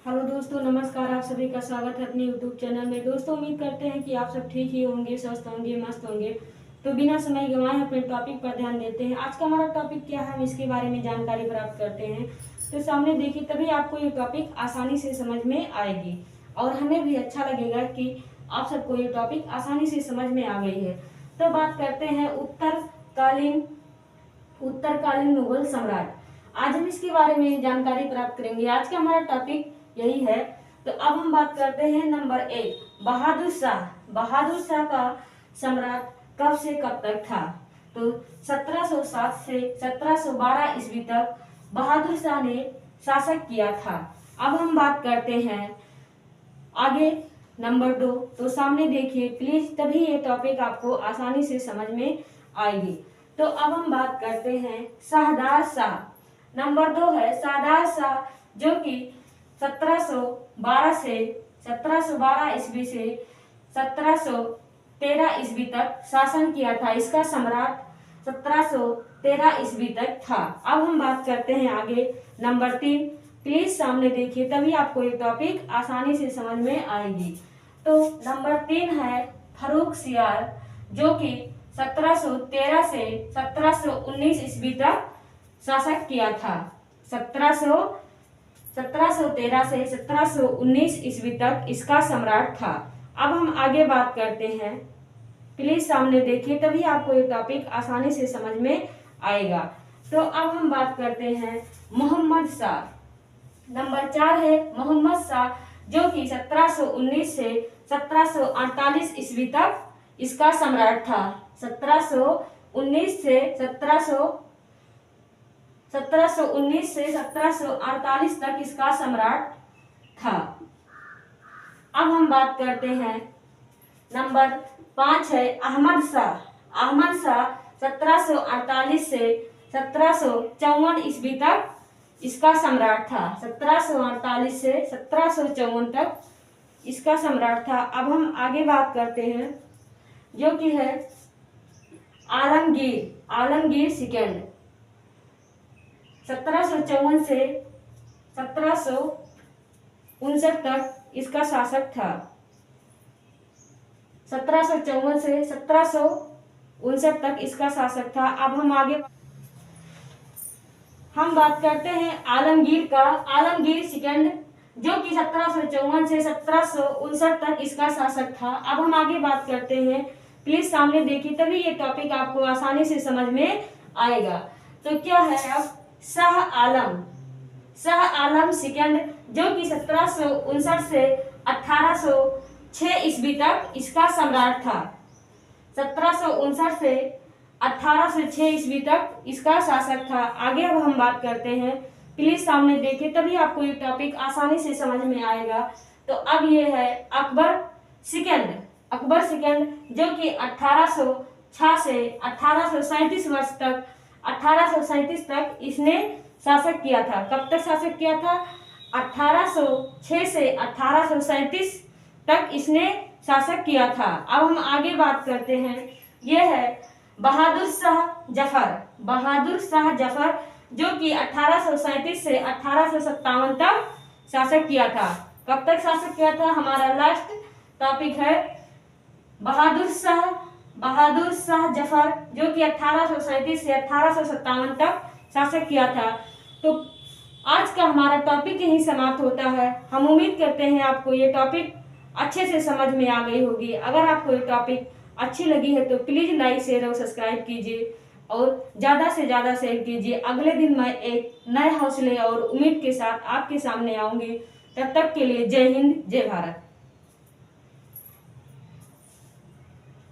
Hello दोस्तों, नमस्कार। आप सभी का स्वागत है अपने यूट्यूब चैनल में। दोस्तों, उम्मीद करते हैं कि आप सब ठीक ही होंगे, स्वस्थ होंगे, मस्त होंगे। तो बिना समय गंवाए अपने टॉपिक पर ध्यान देते हैं। आज का हमारा टॉपिक क्या है, हम इसके बारे में जानकारी प्राप्त करते हैं। तो सामने देखिए, तभी आपको ये टॉपिक आसानी से समझ में आएगी और हमें भी अच्छा लगेगा कि आप सबको ये टॉपिक आसानी से समझ में आ गई है। तो बात करते हैं उत्तरकालीन मुगल सम्राट। आज हम इसके बारे में जानकारी प्राप्त करेंगे। आज का हमारा टॉपिक यही है। तो अब हम बात करते हैं नंबर 1, बहादुर शाह। बहादुर शाह का सम्राट कब से कब तक था? तो 1707 से 1712 ईस्वी तक बहादुर शाह ने शासक किया था। अब हम बात करते हैं आगे नंबर 2। तो सामने देखिए प्लीज, तभी ये टॉपिक आपको आसानी से समझ में आएगी। तो अब हम बात करते हैं शाहदार शाह। नंबर 2 है शाहदार शाह, जो कि 1712 से 1712 ईस्वी से 1713 ईस्वी तक शासन किया था। इसका सम्राट 1713 ईस्वी तक था। अब हम बात करते हैं आगे नंबर 3। प्लीज सामने देखिए, तभी आपको ये टॉपिक आसानी से समझ में आएगी। तो नंबर 3 है फर्रुख सियार, जो कि 1713 से 1719 ईस्वी तक शासक किया था। 1713 से 1719 ईस्वी तक इसका सम्राट था। अब हम आगे बात करते हैं। प्लीज सामने देखिए, तभी आपको ये टॉपिक आसानी से समझ में आएगा। तो अब हम बात करते हैं मोहम्मद शाह। नंबर 4 है मोहम्मद शाह, जो कि 1719 से 1748 ईस्वी तक इसका सम्राट था। 1719 से 1748 तक इसका सम्राट था। अब हम बात करते हैं नंबर 5 है अहमद शाह। अहमद शाह 1748 से 1754 ईस्वी तक इसका सम्राट था। 1748 से 1754 तक इसका सम्राट था। अब हम आगे बात करते हैं, जो कि है आलमगीर सेकेंड। 1754 से 1759 तक इसका शासक था। 1754 से 1759 तक इसका शासक था। अब हम बात करते हैं आलमगीर सेकंड, जो कि 1754 से 1759 तक इसका शासक था। अब हम आगे बात करते हैं। प्लीज सामने देखिए, तभी ये टॉपिक आपको आसानी से समझ में आएगा। तो क्या है अब शाह आलम सेकंड, जो कि 1759 से 1806 ईस्वी तक इसका सम्राट था। 1759 से 1806 ईस्वी तक इसका शासक था। आगे अब हम बात करते हैं। प्लीज सामने देखिए, तभी आपको ये टॉपिक आसानी से समझ में आएगा। तो अब ये है अकबर सेकंड, जो कि 1806 से 1837 वर्ष तक 1837 तक इसने शासक किया था। कब तक शासक किया था? 1806 से 1837 तक इसने शासक किया था। अब हम आगे बात करते हैं। यह है बहादुर शाह जफर, जो कि 1837 से 1857 तक शासक किया था। कब तक शासक किया था? हमारा लास्ट टॉपिक है बहादुर शाह जफर, जो कि 1837 से 1857 तक शासक किया था। तो आज का हमारा टॉपिक यही समाप्त होता है। हम उम्मीद करते हैं आपको ये टॉपिक अच्छे से समझ में आ गई होगी। अगर आपको ये टॉपिक अच्छी लगी है तो प्लीज लाइक, शेयर और सब्सक्राइब कीजिए और ज़्यादा से ज़्यादा शेयर कीजिए। अगले दिन मैं एक नए हौसले और उम्मीद के साथ आपके सामने आऊँगी। तब तक के लिए जय हिंद, जय भारत।